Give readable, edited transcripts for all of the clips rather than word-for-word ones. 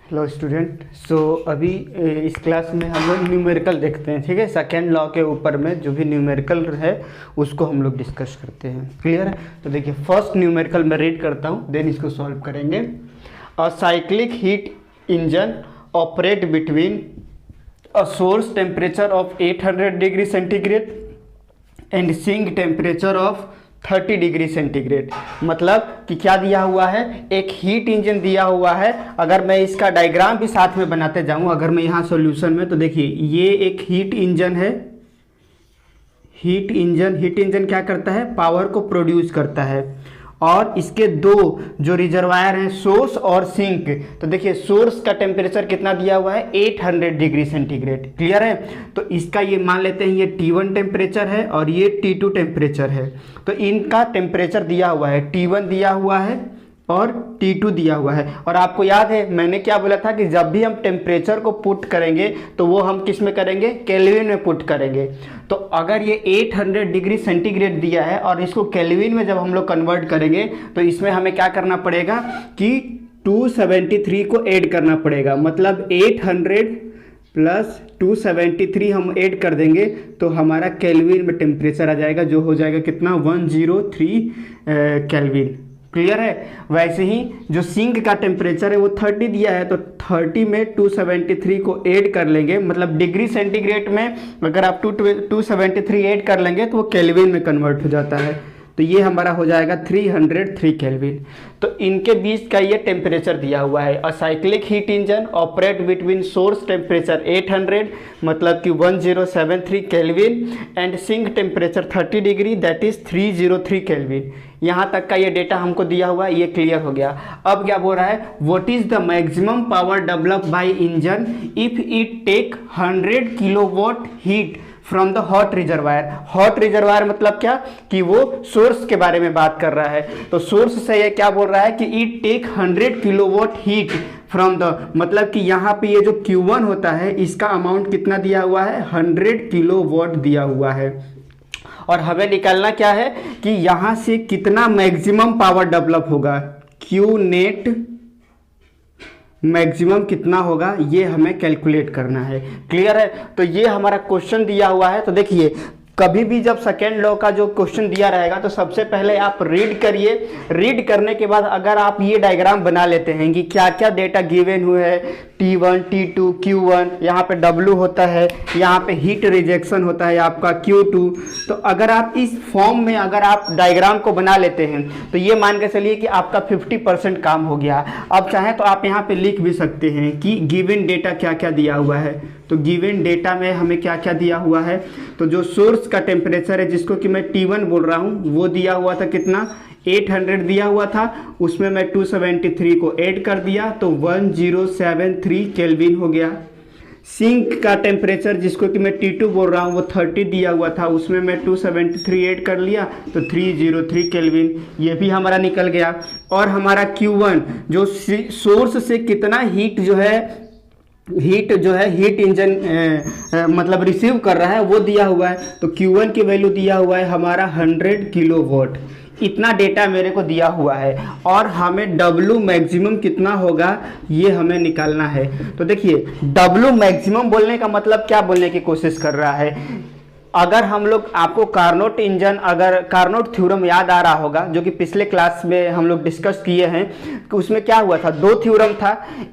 Hello student. अभी इस class में हम लोग न्यूमेरिकल देखते हैं। ठीक है, सेकेंड लॉ के ऊपर में जो भी न्यूमेरिकल है उसको हम लोग डिस्कस करते हैं। क्लियर है? तो देखिए, फर्स्ट न्यूमेरिकल मैं रीड करता हूँ, देन इसको सॉल्व करेंगे। A cyclic heat engine operate between a source temperature of 800 degree centigrade and sink temperature of 30 degree centigrade. मतलब कि क्या दिया हुआ है, एक हीट इंजन दिया हुआ है। अगर मैं इसका डायग्राम भी साथ में बनाते जाऊं, अगर मैं यहाँ सॉल्यूशन में, तो देखिए ये एक हीट इंजन है। हीट इंजन क्या करता है, पावर को प्रोड्यूस करता है। और इसके दो जो रिजर्वायर हैं, सोर्स और सिंक। तो देखिए सोर्स का टेम्परेचर कितना दिया हुआ है, 800 डिग्री सेंटीग्रेड। क्लियर है? तो इसका ये मान लेते हैं ये T1 टेम्परेचर है और ये T2 टेम्परेचर है। तो इनका टेम्परेचर दिया हुआ है, T1 दिया हुआ है और T2 दिया हुआ है। और आपको याद है मैंने क्या बोला था कि जब भी हम टेम्परेचर को पुट करेंगे तो वो हम किस में करेंगे, केल्विन में पुट करेंगे। तो अगर ये 800 डिग्री सेंटीग्रेड दिया है और इसको केल्विन में जब हम लोग कन्वर्ट करेंगे तो इसमें हमें क्या करना पड़ेगा कि 273 को ऐड करना पड़ेगा। मतलब 800 प्लस 273 हम ऐड कर देंगे तो हमारा केल्विन में टेम्परेचर आ जाएगा, जो हो जाएगा कितना, 103 केल्विन। क्लियर है? वैसे ही जो सिंक का टेम्परेचर है वो 30 दिया है, तो 30 में 273 को ऐड कर लेंगे। मतलब डिग्री सेंटीग्रेड में अगर आप 273 ऐड कर लेंगे तो वो केल्विन में कन्वर्ट हो जाता है। तो ये हमारा हो जाएगा 303 केल्विन। तो इनके बीच का ये टेम्परेचर दिया हुआ है। A cyclic heat engine operate between source temperature 800 मतलब कि 1073 kelvin and sink temperature 30 degree that is 303 kelvin. यहाँ तक का ये डेटा हमको दिया हुआ है, ये क्लियर हो गया। अब क्या बोल रहा है, what is the maximum power develop by engine if it take 100 kilowatt heat from the hot reservoir. Hot reservoir मतलब क्या, कि वो सोर्स के बारे में बात कर रहा है। तो सोर्स से ये क्या बोल रहा है कि it take 100 kilowatt heat from the, मतलब कि यहाँ पे ये जो Q1 होता है इसका अमाउंट कितना दिया हुआ है, 100 किलोवाट दिया हुआ है। और हमें निकालना क्या है कि यहाँ से कितना मैक्सिमम पावर डेवलप होगा, Q नेट मैक्सिमम कितना होगा, ये हमें कैलकुलेट करना है। क्लियर है? तो ये हमारा क्वेश्चन दिया हुआ है। तो देखिए कभी भी जब सेकेंड लॉ का जो क्वेश्चन दिया रहेगा तो सबसे पहले आप रीड करिए। रीड करने के बाद अगर आप ये डायग्राम बना लेते हैं कि क्या क्या डेटा गिवन हुए हैं, T1, T2, Q1, यहाँ पे W होता है, यहाँ पे हीट रिजेक्शन होता है आपका Q2। तो अगर आप इस फॉर्म में अगर आप डायग्राम को बना लेते हैं तो ये मान के चलिए कि आपका 50% काम हो गया। अब चाहें तो आप यहाँ पे लिख भी सकते हैं कि गिवन डेटा क्या क्या दिया हुआ है। तो गिवन डेटा में हमें क्या क्या दिया हुआ है, तो जो सोर्स का टेम्परेचर है जिसको कि मैं T1 बोल रहा हूँ वो दिया हुआ था कितना, 800 दिया हुआ था। उसमें मैं 273 को ऐड कर दिया तो 1073 केल्विन हो गया। सिंक का टेम्परेचर जिसको कि मैं T2 बोल रहा हूँ वो 30 दिया हुआ था, उसमें मैं 273 ऐड कर लिया तो 303 केल्विन, ये भी हमारा निकल गया। और हमारा Q1 जो सोर्स से कितना हीट जो है हीट इंजन मतलब रिसीव कर रहा है वो दिया हुआ है। तो Q1 की वैल्यू दिया हुआ है हमारा 100 किलोवाट। इतना डेटा मेरे को दिया हुआ है और हमें W मैक्सिमम कितना होगा ये हमें निकालना है। तो देखिए W मैक्सिमम बोलने का मतलब क्या बोलने की कोशिश कर रहा है, अगर हम लोग, आपको कार्नोट इंजन, अगर कार्नोट थ्योरम याद आ रहा होगा जो कि पिछले क्लास में हम लोग डिस्कस किए हैं, कि उसमें क्या हुआ था, दो थ्योरम था।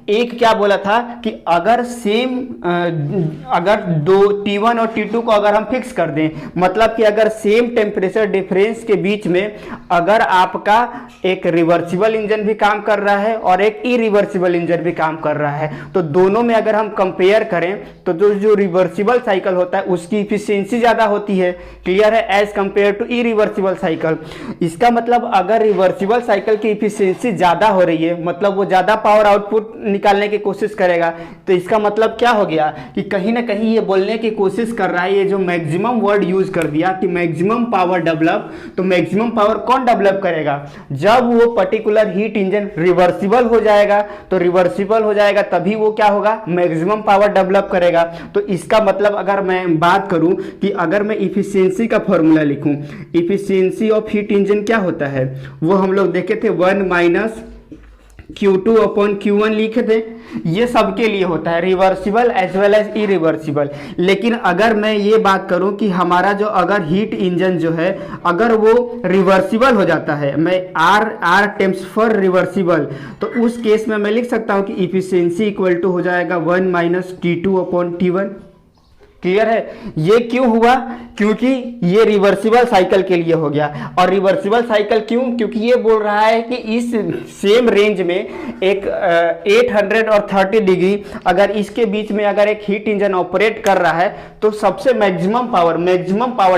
एक क्या बोला था कि अगर सेम अगर दो T1 और T2 को अगर हम फिक्स कर दें, मतलब कि अगर सेम टेम्परेचर डिफरेंस के बीच में अगर आपका एक रिवर्सिबल इंजन भी काम कर रहा है और एक इरिवर्सिबल इंजन भी काम कर रहा है, तो दोनों में अगर हम कंपेयर करें तो जो रिवर्सिबल साइकिल होता है उसकी इफिशियंसी ज्यादा होती है। क्लियर है? As compare to irreversible cycle. इसका मतलब अगर रिवर्सिबल साइकिल की इफिशियंसी ज्यादा हो रही है, मतलब वो ज्यादा पावर आउटपुट निकालने की कोशिश करेगा, तो इसका मतलब क्या हो गया कि कहीं ना कहीं ये बोलने की कोशिश कर रहा है, ये जो मैक्सिमम वर्ड यूज कर दिया कि मैक्सिमम पावर डेवलप। तो मैक्सिमम पावर कौन डेवलप करेगा, जब वो पर्टिकुलर हीट इंजन रिवर्सिबल हो जाएगा। तो रिवर्सिबल हो जाएगा तभी वो क्या होगा, मैक्सिमम पावर डेवलप करेगा। तो इसका मतलब अगर मैं बात करूं कि अगर मैं इफिशियंसी का फॉर्मूला लिखूं, इफिशियंसी ऑफ हीट इंजन क्या होता है वो हम लोग देखे थे, 1 माइनस Q2 अपॉन Q1 लिखे थे। ये सबके लिए होता है, reversible as well as irreversible. लेकिन अगर मैं ये बात करूं कि हमारा जो अगर हीट इंजन जो है अगर वो रिवर्सिबल हो जाता है, मैं R टेम्स फॉर रिवर्सिबल, तो उस केस में मैं लिख सकता हूं कि इफिशियंसी इक्वल टू हो जाएगा 1 minus T2 upon T1। Clear है? ये क्यों हुआ? क्योंकि ये रिवर्सिबल साइकिल के लिए हो गया। और रिवर्सिबल साइकिल क्यों? क्योंकि ये बोल रहा है कि इस सेम रेंज में एक 830 डिग्री अगर इसके बीच में अगर एक हीट इंजन ऑपरेट कर रहा है तो सबसे मैक्सिमम पावर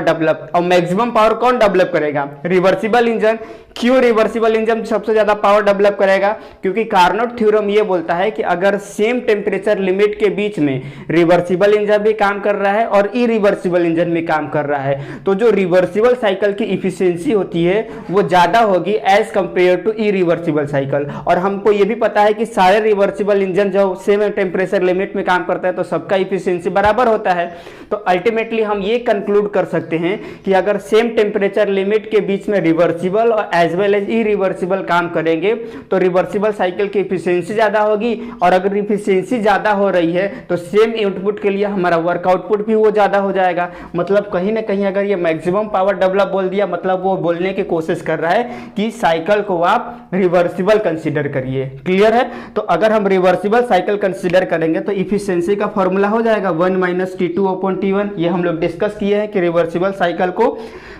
डेवलप, और मैक्सिमम पावर कौन डेवलप करेगा? Reversible engine. क्यों रिवर्सिबल इंजन सबसे ज्यादा पावर डेवलप करेगा? क्योंकि कार्नोट थ्योरम ये बोलता है कि अगर सेम टेम्परेचर लिमिट के बीच में रिवर्सिबल इंजन भी काम कर रहा है और इरिवर्सिबल इंजन भी काम कर रहा है, तो जो रिवर्सिबल साइकिल की इफिशियंसी होती है वो ज्यादा होगी as compare to irreversible cycle. और हमको ये भी पता है कि सारे रिवर्सिबल इंजन जो सेम टेम्परेचर लिमिट में काम करता है तो सबका इफिशियंसी बराबर होता है। तो अल्टीमेटली हम ये कंक्लूड कर सकते हैं कि अगर सेम टेम्परेचर लिमिट के बीच में रिवर्सिबल और एज वेल एज इरिवर्सिबल काम करेंगे तो रिवर्सिबल साइकिल की इफिशियंसी ज्यादा होगी। और अगर इफिशियंसी ज्यादा हो रही है तो सेम इनपुट के लिए हमारा वर्क आउटपुट भी वो ज्यादा हो जाएगा। मतलब कहीं ना कहीं अगर ये मैक्सिमम पावर डेवलप बोल दिया, मतलब वो बोलने की कोशिश कर रहा है कि साइकिल को आप रिवर्सिबल कंसीडर करिए। क्लियर है? तो अगर हम रिवर्सिबल साइकिल कंसीडर करेंगे तो इफिशियंसी का फॉर्मूला हो जाएगा 1 माइनस T2 अपॉन T1। ये हम लोग डिस्कस किए हैं कि रिवर्सिबल साइकिल को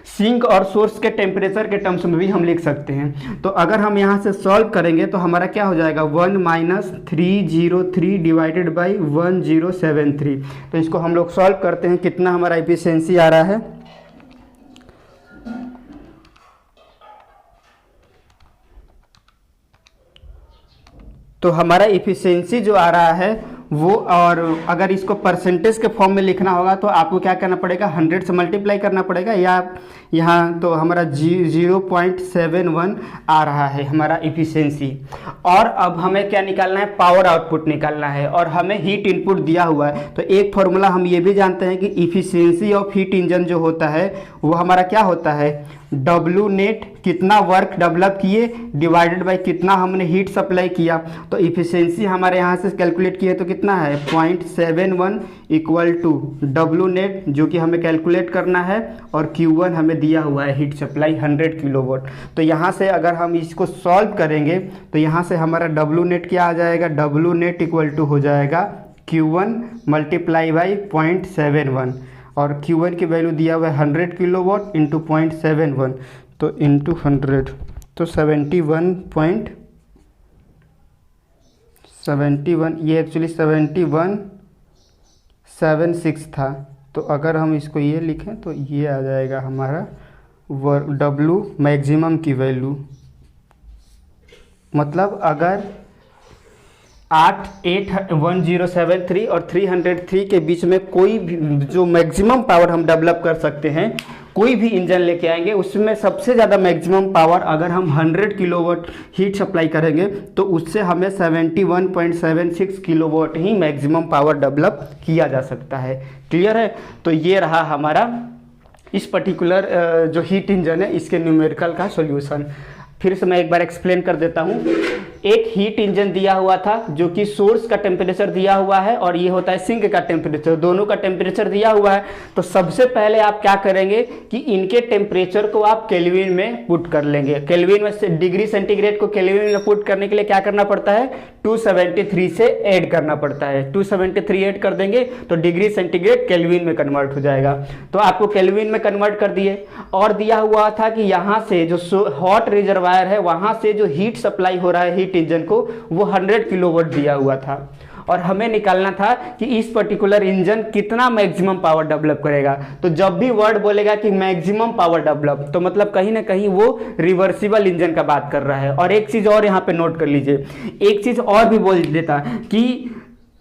सिंक और सोर्स के टेम्परेचर के टर्म्स में भी हम लिख सकते हैं। तो अगर हम यहाँ से सॉल्व करेंगे तो हमारा क्या हो जाएगा 1 माइनस 303 डिवाइडेड बाई 1073। तो इसको हम लोग सॉल्व करते हैं, कितना हमारा एफिशिएंसी आ रहा है। तो हमारा एफिशिएंसी जो आ रहा है वो, और अगर इसको परसेंटेज के फॉर्म में लिखना होगा तो आपको क्या करना पड़ेगा, 100 से मल्टीप्लाई करना पड़ेगा, या यहाँ तो हमारा 0.71 आ रहा है हमारा इफिशियंसी। और अब हमें क्या निकालना है, पावर आउटपुट निकालना है, और हमें हीट इनपुट दिया हुआ है। तो एक फॉर्मूला हम ये भी जानते हैं कि इफिशियंसी ऑफ हीट इंजन जो होता है वो हमारा क्या होता है, W नेट, कितना वर्क डेवलप किए डिवाइडेड बाय कितना हमने हीट सप्लाई किया। तो इफिशियंसी हमारे यहाँ से कैलकुलेट किए तो कितना है 0.71 इक्वल टू W नेट जो कि हमें कैलकुलेट करना है, और Q1 हमें दिया हुआ है हीट सप्लाई 100 किलोवाट। तो यहाँ से अगर हम इसको सॉल्व करेंगे तो यहाँ से हमारा W नेट क्या आ जाएगा, W नेट इक्वल टू हो जाएगा Q1 मल्टीप्लाई बाई 0.71, और Q1 की वैल्यू दिया हुआ है 100 किलोवाट इंटू 0.71, तो इंटू 100 तो 71, ये एक्चुअली 7176 था। तो अगर हम इसको ये लिखें तो ये आ जाएगा हमारा W मैक्सिमम की वैल्यू। मतलब अगर 1073 और 303 के बीच में कोई भी जो मैक्सिमम पावर हम डेवलप कर सकते हैं, कोई भी इंजन लेके आएंगे उसमें सबसे ज़्यादा मैक्सिमम पावर अगर हम 100 किलोवाट हीट सप्लाई करेंगे तो उससे हमें 71.76 किलोवाट ही मैक्सिमम पावर डेवलप किया जा सकता है। क्लियर है? तो ये रहा हमारा इस पर्टिकुलर जो हीट इंजन है इसके न्यूमेरिकल का सॉल्यूशन। फिर से मैं एक बार एक्सप्लेन कर देता हूँ। एक हीट इंजन दिया हुआ था जो कि सोर्स का टेम्परेचर दिया हुआ है और ये होता है सिंक का टेम्परेचर, दोनों का टेम्परेचर दिया हुआ है। तो सबसे पहले आप क्या करेंगे कि इनके टेम्परेचर को आप केल्विन में पुट कर लेंगे। केल्विन में से डिग्री सेंटीग्रेड को केल्विन में पुट करने के लिए क्या करना पड़ता है, 273 से ऐड करना पड़ता है। 273 ऐड कर देंगे तो डिग्री सेंटीग्रेड केल्विन में कन्वर्ट हो जाएगा। तो आपको केल्विन में कन्वर्ट कर दिए, और दिया हुआ था कि यहाँ से जो हॉट रिजर्वायर है वहाँ से जो हीट सप्लाई हो रहा है हीट इंजन को वो 100 किलोवाट दिया हुआ था, और हमें निकालना था कि इस पर्टिकुलर इंजन कितना मैक्सिमम पावर डेवलप करेगा। तो जब भी वर्ड बोलेगा कि मैक्सिमम पावर डेवलप तो मतलब कहीं ना कहीं वो रिवर्सिबल इंजन का बात कर रहा है। और एक चीज और यहाँ पे नोट कर लीजिए, एक चीज और भी बोल देता कि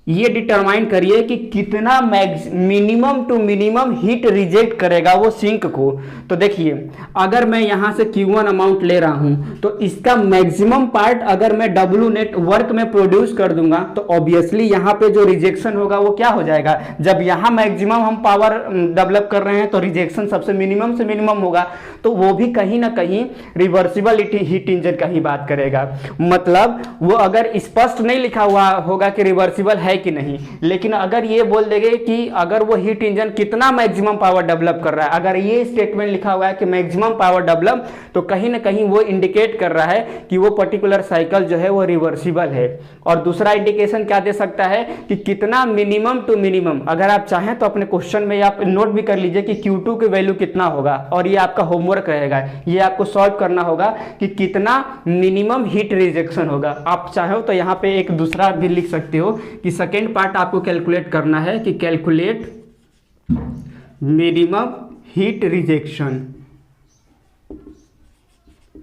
ये डिटरमाइन करिए कि कितना minimum to minimum heat reject करेगा वो सिंक को। तो देखिए अगर मैं यहाँ से Q1 अमाउंट ले रहा हूँ तो इसका मैक्सिमम पार्ट अगर मैं W नेट वर्क में प्रोड्यूस कर दूंगा तो ऑब्वियसली यहाँ पे जो रिजेक्शन होगा वो क्या हो जाएगा। जब यहाँ मैक्सिमम हम पावर डेवलप कर रहे हैं तो रिजेक्शन सबसे मिनिमम से मिनिमम होगा, तो वो भी कहीं ना कहीं रिवर्सिबल हीट इंजन का ही बात करेगा। मतलब वो अगर स्पष्ट नहीं लिखा हुआ होगा कि रिवर्सिबल है कि नहीं, लेकिन अगर ये बोल देंगे कि अगर वो हीट इंजन कितना मैक्सिमम पावर डेवलप कर रहा है, अगर ये स्टेटमेंट लिखा हुआ है कि मैक्सिमम पावर डेवलप, तो कहीं ना कहीं वो इंडिकेट कर रहा है कि वो पर्टिकुलर साइकिल जो है वो रिवर्सिबल है। और दूसरा इंडिकेशन क्या दे सकता है कि कितना मिनिमम टू मिनिमम, अगर आप चाहें तो अपने क्वेश्चन में आप नोट भी कर लीजिए कि Q2 की वैल्यू कितना होगा, और ये आपका होमवर्क रहेगा, ये आपको सॉल्व करना होगा कि कितना मिनिमम हीट रिजेक्शन होगा। आप चाहो तो यहाँ पे एक दूसरा भी लिख सकते हो कि सेकेंड पार्ट आपको कैलकुलेट करना है कि calculate minimum heat rejection,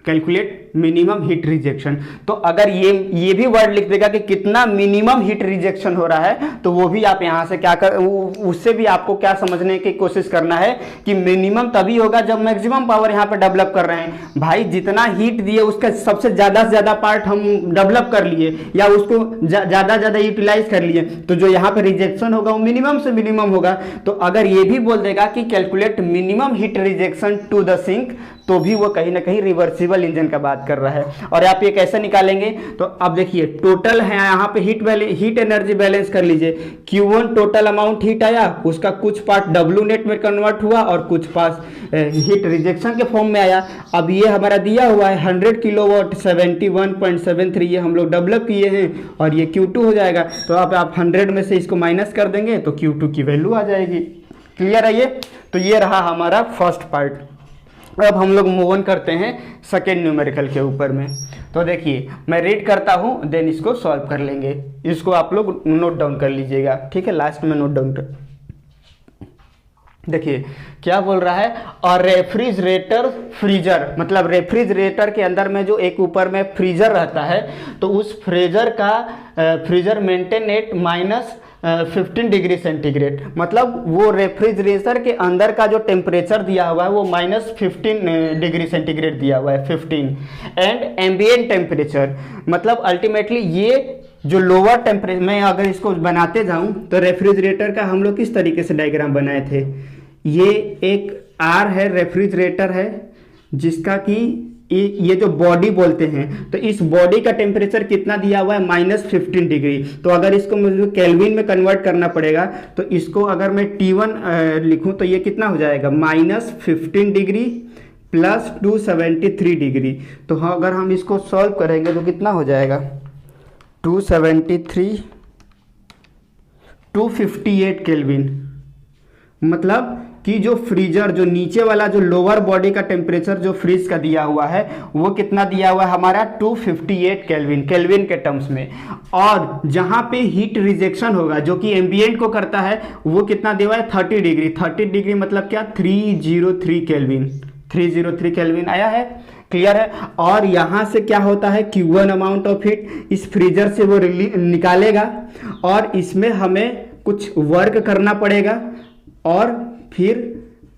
calculate minimum heat rejection. तो अगर ये भी वर्ड लिख देगा कि कितना मिनिमम हीट रिजेक्शन हो रहा है, तो वो भी आप यहां से क्या कर, उससे भी आपको क्या समझने की कोशिश करना है कि मिनिमम तभी होगा जब मैक्सिमम पावर यहां पे डेवलप कर रहे हैं। भाई जितना हीट दिए उसका सबसे ज्यादा से ज्यादा पार्ट हम डेवलप कर लिए या उसको ज्यादा यूटिलाइज कर लिए, तो जो यहाँ पे रिजेक्शन होगा वो मिनिमम से मिनिमम होगा। तो अगर ये भी बोल देगा कि calculate minimum heat rejection to the sink, तो भी वो कहीं ना कहीं रिवर्सिबल इंजन का बात कर रहा है। और आप ये कैसे निकालेंगे, तो अब देखिए टोटल है यहाँ पे हीट एनर्जी बैलेंस कर लीजिए। Q1 टोटल अमाउंट हीट आया, उसका कुछ पार्ट W नेट में कन्वर्ट हुआ और कुछ पार्ट हीट रिजेक्शन के फॉर्म में आया। अब ये हमारा दिया हुआ है 100 किलोवाट 71.73, ये हम लोग डेवलप किए हैं, और ये Q2 हो जाएगा। तो आप 100 में से इसको माइनस कर देंगे तो Q2 की वैल्यू आ जाएगी। क्लियर है ये? तो ये रहा हमारा फर्स्ट पार्ट। अब हम लोग मूव ऑन करते हैं सेकेंड न्यूमेरिकल के ऊपर में। तो देखिए मैं रीड करता हूं, देन इसको सॉल्व कर लेंगे। इसको आप लोग नोट डाउन कर लीजिएगा, ठीक है, लास्ट में नोट डाउन कर। देखिए क्या बोल रहा है, और रेफ्रिजरेटर फ्रीजर, मतलब रेफ्रिजरेटर के अंदर में जो एक ऊपर में फ्रीजर रहता है, तो उस freezer maintain at -15 degree centigrade. मतलब वो रेफ्रिजरेटर के अंदर का जो टेम्परेचर दिया हुआ है वो -15 डिग्री सेंटीग्रेड दिया हुआ है, 15, एंड एम्बिएंट टेम्परेचर, मतलब अल्टीमेटली ये जो लोअर टेम्परेचर, मैं अगर इसको बनाते जाऊं तो रेफ्रिजरेटर का हम लोग किस तरीके से डायग्राम बनाए थे, ये एक R है, रेफ्रिजरेटर है, जिसका कि ये जो बॉडी बोलते हैं, तो इस बॉडी का टेम्परेचर कितना दिया हुआ है, -15 डिग्री। तो अगर इसको मुझे केल्विन में कन्वर्ट करना पड़ेगा, तो इसको अगर मैं T1 लिखूं तो ये कितना हो जाएगा, -15 डिग्री प्लस 273 डिग्री। तो हाँ, अगर हम इसको सॉल्व करेंगे तो कितना हो जाएगा, 273 258 केल्विन। मतलब कि जो फ्रीजर, जो नीचे वाला जो लोअर बॉडी का टेम्परेचर जो फ्रीज का दिया हुआ है वो कितना दिया हुआ है हमारा, 258 केल्विन, केल्विन के टर्म्स में। और जहां पे हीट रिजेक्शन होगा जो कि एम्बिएंट को करता है, वो कितना दिया हुआ है, 30 डिग्री। 30 डिग्री मतलब क्या, 303 केल्विन, 303 केल्विन आया है। क्लियर है? और यहां से क्या होता है, Q1 अमाउंट ऑफ हीट इस फ्रीजर से वो निकालेगा, और इसमें हमें कुछ वर्क करना पड़ेगा, और फिर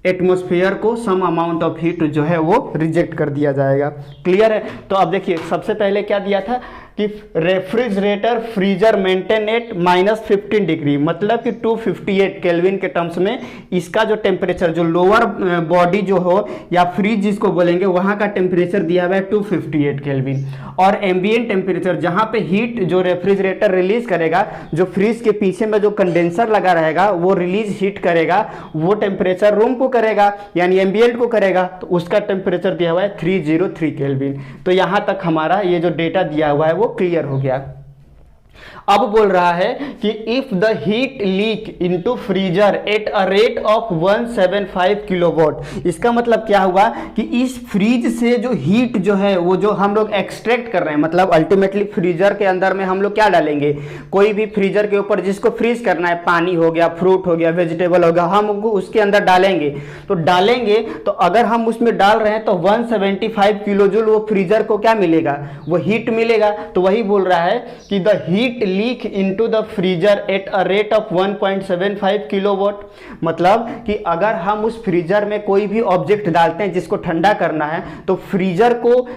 एटमॉस्फेयर को सम अमाउंट ऑफ हीट जो है वो रिजेक्ट कर दिया जाएगा। क्लियर है? तो अब देखिए सबसे पहले क्या दिया था कि refrigerator freezer maintain at -15 degree, मतलब कि 258 केल्विन के टर्म्स में इसका जो टेम्परेचर, जो लोअर बॉडी जो हो या फ्रीज जिसको बोलेंगे, वहां का टेम्परेचर दिया हुआ है 258 केल्विन। और एम्बिएंट टेम्परेचर, जहां पे हीट जो रेफ्रिजरेटर रिलीज करेगा, जो फ्रीज के पीछे में जो कंडेंसर लगा रहेगा वो रिलीज हीट करेगा, वो टेम्परेचर रूम को करेगा, यानी एम्बिएंट को करेगा, तो उसका टेम्परेचर दिया हुआ है 303 केल्विन। तो यहां तक हमारा ये जो डेटा दिया हुआ है वो क्लियर हो गया। अब बोल रहा है कि if the heat leak into freezer at a rate of 175 kilowatt, इसका मतलब क्या हुआ कि इस फ्रीज से जो हीट जो है वो जो हम लोग एक्सट्रैक्ट कर रहे हैं, मतलब अल्टीमेटली फ्रीजर के अंदर में हम लोग क्या डालेंगे, कोई भी फ्रीजर के ऊपर जिसको फ्रीज करना है, पानी हो गया, फ्रूट हो गया, वेजिटेबल हो गया, हम उसके अंदर डालेंगे। तो अगर हम उसमें डाल रहे हैं तो 175 किलो जूल वो फ्रीजर को क्या मिलेगा, वो हीट मिलेगा। तो वही बोल रहा है कि the heat heat leak into the freezer at a rate of 1.75 kilowatt. मतलब कि अगर हम उस फ्रीजर में कोई भी ऑब्जेक्ट डालते हैं जिसको ठंडा करना है, तो फ्रीजर को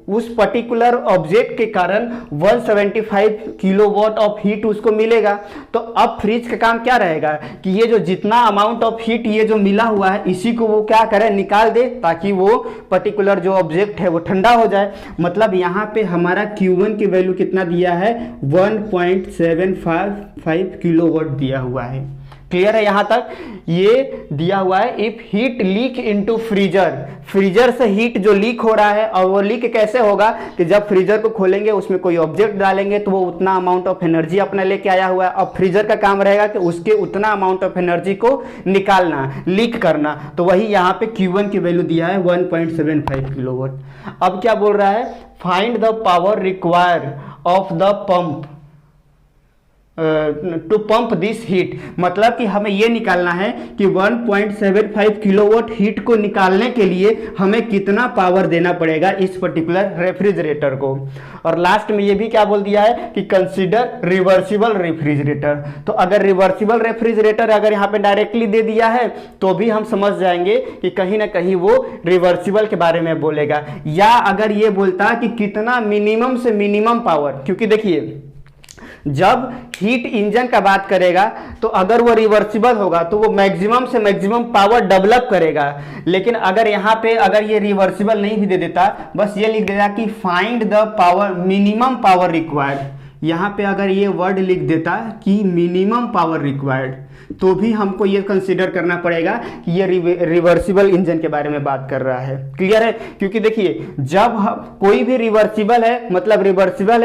उस पर्टिकुलर ऑब्जेक्ट के कारण 175 किलोवाट ऑफ हीट उसको मिलेगा। तो अब फ्रिज का काम क्या रहेगा कि ये जो जितना अमाउंट ऑफ हीट ये जो मिला हुआ है, इसी को वो क्या करे, निकाल दे, ताकि वो पर्टिकुलर जो ऑब्जेक्ट है वो ठंडा हो जाए। मतलब यहाँ पे हमारा Q1 की वैल्यू कितना दिया है, 1.75 किलोवाट दिया हुआ है। क्लियर है यहाँ तक? ये दिया हुआ है if heat leak into freezer, freezer से हीट जो लीक हो रहा है, और वो लीक कैसे होगा कि जब फ्रीजर को खोलेंगे उसमें कोई ऑब्जेक्ट डालेंगे तो वो उतना अमाउंट ऑफ एनर्जी अपना लेके आया हुआ है। अब फ्रीजर का काम रहेगा कि उसके उतना अमाउंट ऑफ एनर्जी को निकालना, लीक करना। तो वही यहाँ पे Q1 की वैल्यू दिया है 1.75 किलोवाट। अब क्या बोल रहा है, find the power require of the pump to pump this heat. मतलब कि हमें यह निकालना है कि 1.75 किलोवाट हीट को निकालने के लिए हमें कितना पावर देना पड़ेगा इस पर्टिकुलर रेफ्रिजरेटर को। और लास्ट में ये भी क्या बोल दिया है कि कंसीडर रिवर्सिबल रेफ्रिजरेटर। तो अगर रिवर्सिबल रेफ्रिजरेटर अगर यहाँ पे डायरेक्टली दे दिया है तो भी हम समझ जाएंगे कि कहीं ना कहीं वो रिवर्सिबल के बारे में बोलेगा। या अगर ये बोलता कि कितना मिनिमम से मिनिमम पावर, क्योंकि देखिए जब हीट इंजन का बात करेगा तो अगर वो रिवर्सिबल होगा तो वो मैक्सिमम से मैक्सिमम पावर डेवलप करेगा। लेकिन अगर यहाँ पे अगर ये रिवर्सिबल नहीं भी दे देता, बस ये लिख देता कि find the power minimum power required, यहाँ पे अगर ये वर्ड लिख देता कि मिनिमम पावर रिक्वायर्ड, तो भी हमको ये कंसीडर करना पड़ेगा कि ये रिवर्सिबल इंजन के बारे में बात कर रहा है। क्लियर है? क्योंकि देखिए जब कोई भी रिवर्सिबल है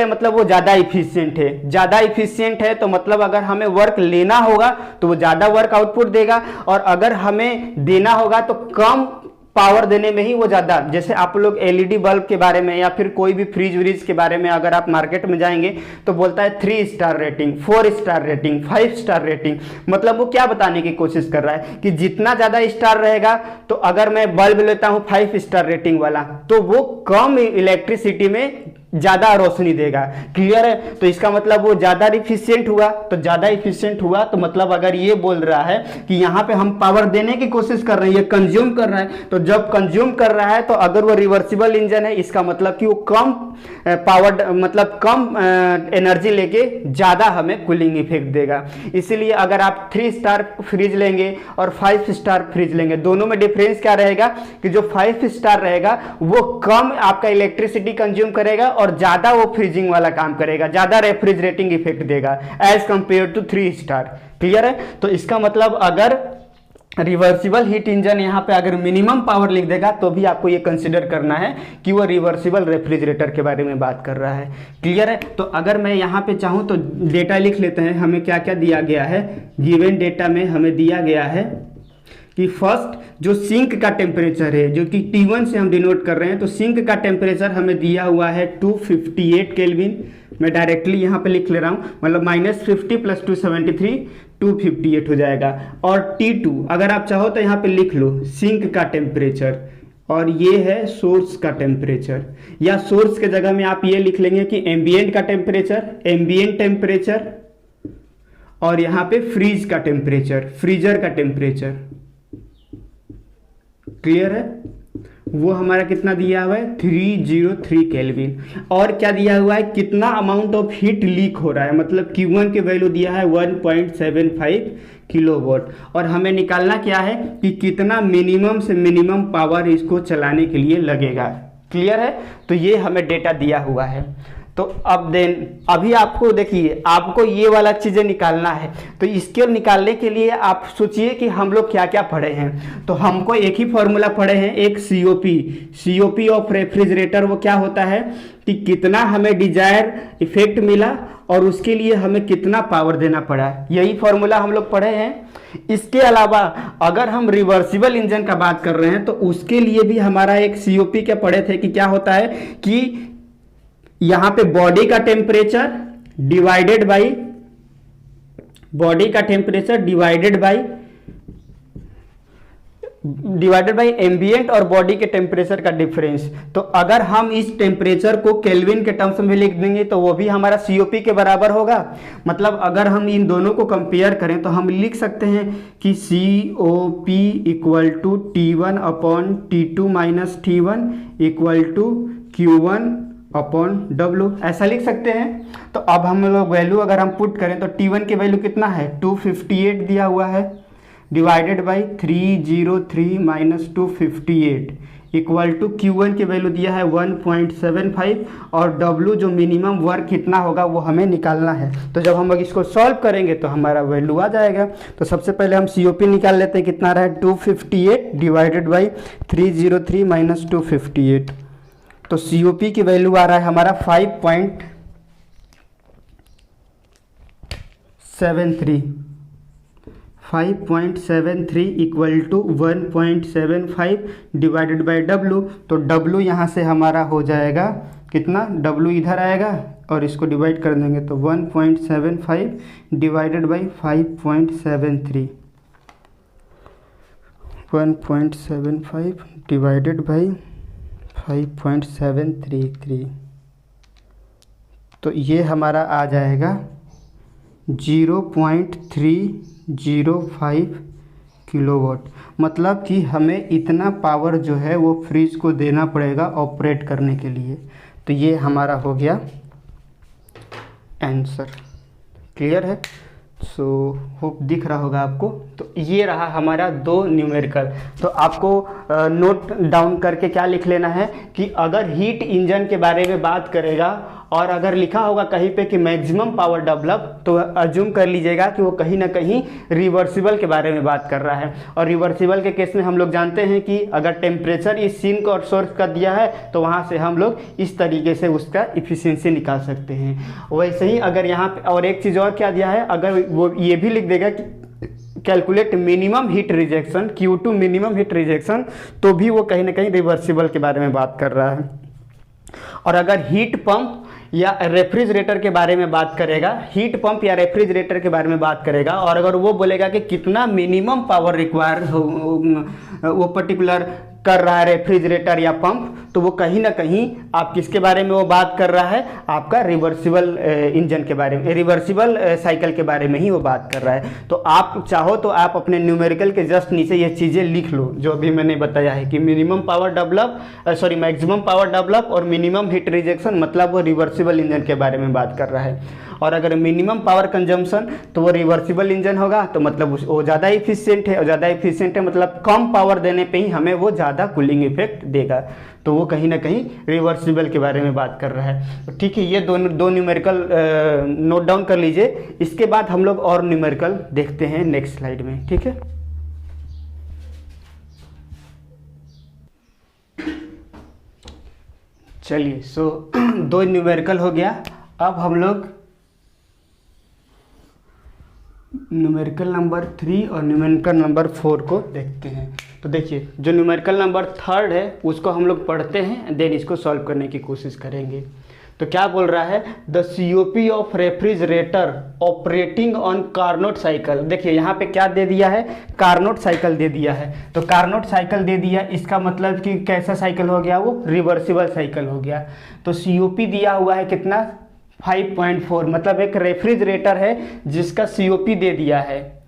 मतलब वो ज़्यादा इफिशियंट है। ज़्यादा इफिशियंट है तो मतलब अगर हमें वर्क लेना होगा तो वो ज़्यादा वर्क आउटपुट देगा, और अगर हमें देना होगा तो कम पावर देने में ही वो ज़्यादा। जैसे आप लोग एलईडी बल्ब के बारे में या फिर कोई भी फ्रिज व्रिज के बारे में अगर आप मार्केट में जाएंगे तो बोलता है 3 star rating, 4 star rating, 5 star rating. मतलब वो क्या बताने की कोशिश कर रहा है कि जितना ज़्यादा स्टार रहेगा, तो अगर मैं बल्ब लेता हूँ 5 स्टार रेटिंग वाला तो वो कम इलेक्ट्रिसिटी में ज़्यादा रोशनी देगा। क्लियर है? तो इसका मतलब वो ज़्यादा इफिशियंट हुआ, तो ज़्यादा इफिशियंट हुआ तो मतलब अगर ये बोल रहा है कि यहाँ पे हम पावर देने की कोशिश कर रहे हैं, ये कंज्यूम कर रहा है, तो जब कंज्यूम कर रहा है तो अगर वो रिवर्सिबल इंजन है, इसका मतलब कि वो कम पावर मतलब कम एनर्जी लेके ज़्यादा हमें कूलिंग इफेक्ट देगा। इसीलिए अगर आप 3 स्टार फ्रिज लेंगे और 5 स्टार फ्रिज लेंगे, दोनों में डिफरेंस क्या रहेगा कि जो 5 स्टार रहेगा वो कम आपका इलेक्ट्रिसिटी कंज्यूम करेगा और ज्यादा वो फ्रीजिंग वाला काम करेगा, ज्यादा रेफ्रिजरेटिंग इफेक्ट देगा as compare to 3 star. Clear है? तो इसका मतलब अगर रिवर्सिबल हीट इंजन यहाँ पे अगर मिनिमम पावर लिख देगा तो भी आपको ये कंसिडर करना है कि वो रिवर्सिबल रेफ्रिजरेटर के बारे में बात कर रहा है। क्लियर है? तो अगर मैं यहाँ पे चाहूँ तो डेटा लिख लेते हैं, हमें क्या क्या दिया गया है। गिवन डेटा में हमें दिया गया है कि फर्स्ट जो सिंक का टेम्परेचर है, जो कि T1 से हम डिनोट कर रहे हैं, तो सिंक का टेम्परेचर हमें दिया हुआ है 258 केल्विन। मैं डायरेक्टली यहाँ पे लिख ले रहा हूँ, मतलब -50 + 273 258 हो जाएगा। और T2 अगर आप चाहो तो यहाँ पे लिख लो सिंक का टेम्परेचर, और ये है सोर्स का टेम्परेचर, या सोर्स के जगह में आप ये लिख लेंगे कि एम्बिएंट का टेम्परेचर, एम्बिएंट टेम्परेचर, और यहाँ पे फ्रीज का टेम्परेचर, फ्रीजर का टेम्परेचर। क्लियर है? वो हमारा कितना दिया हुआ है 303 केल्विन। और क्या दिया हुआ है, कितना अमाउंट ऑफ हीट लीक हो रहा है, मतलब Q1 के वैल्यू दिया है 1.75 किलोवाट। और हमें निकालना क्या है कि कितना मिनिमम से मिनिमम पावर इसको चलाने के लिए लगेगा। क्लियर है? तो ये हमें डेटा दिया हुआ है। तो अब अभी आपको देखिए, आपको ये वाला चीज़ें निकालना है। तो इसके निकालने के लिए आप सोचिए कि हम लोग क्या क्या पढ़े हैं। तो हमको एक ही फॉर्मूला पढ़े हैं, एक COP ऑफ रेफ्रिजरेटर। वो क्या होता है कि कितना हमें डिजायर इफेक्ट मिला और उसके लिए हमें कितना पावर देना पड़ा, यही फॉर्मूला हम लोग पढ़े हैं। इसके अलावा अगर हम रिवर्सिबल इंजन का बात कर रहे हैं तो उसके लिए भी हमारा एक COP के पढ़े थे कि क्या होता है कि यहाँ पे बॉडी का temperature divided by divided by ambient और बॉडी के टेम्परेचर का डिफरेंस। तो अगर हम इस टेम्परेचर को केल्विन के टर्म्स में लिख देंगे तो वो भी हमारा COP के बराबर होगा। मतलब अगर हम इन दोनों को कंपेयर करें तो हम लिख सकते हैं कि COP equal to T1 upon T2 minus T1 equal to Q1 upon W, ऐसा लिख सकते हैं। तो अब हम लोग वैल्यू अगर हम पुट करें तो T1 की वैल्यू कितना है 258 दिया हुआ है, divided by 303 minus 258 equal to Q1 की वैल्यू दिया है 1.75 और W जो मिनिमम वर्क कितना होगा वो हमें निकालना है। तो जब हम इसको सॉल्व करेंगे तो हमारा वैल्यू आ जाएगा। तो सबसे पहले हम COP निकाल लेते हैं, कितना रहा है 258 डिवाइडेड बाई 303 माइनस 258। तो COP की वैल्यू आ रहा है हमारा 5.73 equal to 1.75 divided by W। तो W यहाँ से हमारा हो जाएगा कितना, W इधर आएगा और इसको डिवाइड कर देंगे तो 1.75 डिवाइडेड बाई 5.73, 1.75 डिवाइडेड बाई 5.733। तो ये हमारा आ जाएगा 0.305 किलोवाट। मतलब कि हमें इतना पावर जो है वो फ्रिज को देना पड़ेगा ऑपरेट करने के लिए। तो ये हमारा हो गया आंसर। क्लियर है? सो होप दिख रहा होगा आपको। तो ये रहा हमारा 2 न्यूमेरिकल। तो आपको नोट डाउन करके क्या लिख लेना है कि अगर हीट इंजन के बारे में बात करेगा और अगर लिखा होगा कहीं पे कि मैक्सिमम पावर डेवलप, तो अज्यूम कर लीजिएगा कि वो कहीं ना कहीं रिवर्सिबल के बारे में बात कर रहा है। और रिवर्सिबल के केस में हम लोग जानते हैं कि अगर टेम्परेचर इस सिंक और सोर्स का दिया है तो वहाँ से हम लोग इस तरीके से उसका इफिशिएंसी निकाल सकते हैं। वैसे ही अगर यहाँ पे और एक चीज़ और क्या दिया है, अगर वो ये भी लिख देगा कि calculate minimum heat rejection, Q2 minimum heat rejection, तो भी वो कहीं ना कहीं रिवर्सिबल के बारे में बात कर रहा है। और अगर हीट पंप या रेफ्रिजरेटर के बारे में बात करेगा, हीट पंप या रेफ्रिजरेटर के बारे में बात करेगा, और अगर वो बोलेगा कि कितना मिनिमम पावर रिक्वायर वो पर्टिकुलर कर रहा है रेफ्रिजरेटर या पंप, तो वो कहीं ना कहीं आप किसके बारे में वो बात कर रहा है, आपका रिवर्सिबल इंजन के बारे में, रिवर्सिबल साइकिल के बारे में ही वो बात कर रहा है। तो आप चाहो तो आप अपने न्यूमेरिकल के जस्ट नीचे ये चीज़ें लिख लो जो अभी मैंने बताया है कि minimum power develop, maximum power develop और मिनिमम हीट रिजेक्शन, मतलब वो रिवर्सिबल इंजन के बारे में बात कर रहा है। और अगर मिनिमम पावर कंजम्पशन तो वो रिवर्सिबल इंजन होगा, तो मतलब वो ज़्यादा इफिशिएंट है, और ज़्यादा इफिशिएंट है मतलब कम पावर देने पे ही हमें वो ज़्यादा कूलिंग इफेक्ट देगा। तो वो कहीं ना कहीं रिवर्सिबल के बारे में बात कर रहा है। तो ठीक है, ये दो न्यूमेरिकल नोट डाउन कर लीजिए। इसके बाद हम लोग और न्यूमेरिकल देखते हैं नेक्स्ट स्लाइड में। ठीक है, चलिए। सो 2 न्यूमेरिकल हो गया। अब हम लोग न्यूमेरिकल नंबर 3 और न्यूमेरिकल नंबर 4 को देखते हैं। तो देखिए, जो न्यूमेरिकल नंबर 3 है उसको हम लोग पढ़ते हैं, देन इसको सॉल्व करने की कोशिश करेंगे। तो क्या बोल रहा है, the COP of refrigerator operating on Carnot cycle. देखिए यहाँ पे क्या दे दिया है, कार्नोट साइकिल दे दिया है। तो कार्नोट साइकिल दे दिया, इसका मतलब कि कैसा साइकिल हो गया, वो रिवर्सिबल साइकिल हो गया। तो COP दिया हुआ है कितना, 5.4, मतलब एक रेफ्रिजरेटर है जिसका COP दे दिया है।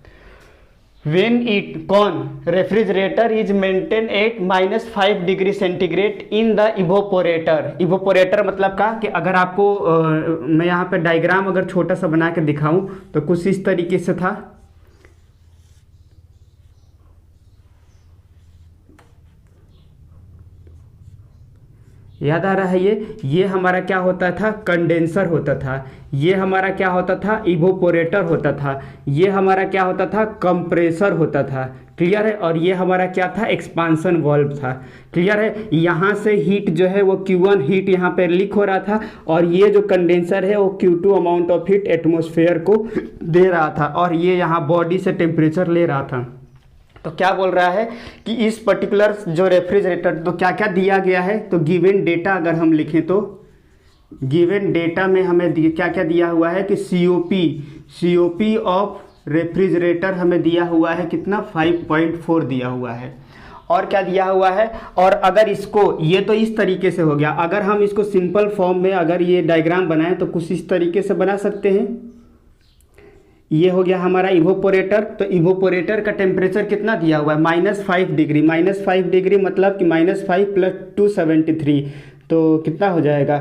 When it कौन refrigerator is maintain at -5 degree centigrade in the evaporator. Evaporator मतलब का कि अगर आपको मैं यहाँ पे डायग्राम अगर छोटा सा बना के दिखाऊं तो कुछ इस तरीके से था। याद आ रहा है, ये हमारा क्या होता था, कंडेंसर होता था। ये हमारा क्या होता था, इवोपोरेटर होता था। ये हमारा क्या होता था, कंप्रेसर होता था। क्लियर है? और ये हमारा क्या था, एक्सपांसन वाल्व था। क्लियर है? यहाँ से हीट जो है वो Q1 हीट यहाँ पे लीक हो रहा था, और ये जो कंडेंसर है वो Q2 amount of heat atmosphere को दे रहा था, और ये यहाँ बॉडी से टेम्परेचर ले रहा था। तो क्या बोल रहा है कि इस पर्टिकुलर जो रेफ्रिजरेटर, तो क्या क्या दिया गया है, तो गिवन डेटा अगर हम लिखें तो गिवन डेटा में हमें क्या क्या दिया हुआ है कि COP ऑफ रेफ्रिजरेटर हमें दिया हुआ है कितना, 5.4 दिया हुआ है। और क्या दिया हुआ है। और अगर इसको, ये तो इस तरीके से हो गया, अगर हम इसको सिंपल फॉर्म में अगर ये डायग्राम बनाएं तो कुछ इस तरीके से बना सकते हैं। ये हो गया हमारा इवोपोरेटर। तो इवोपोरेटर का टेम्परेचर कितना दिया हुआ है, -5 डिग्री। -5 डिग्री मतलब कि -5 + 273, तो कितना हो जाएगा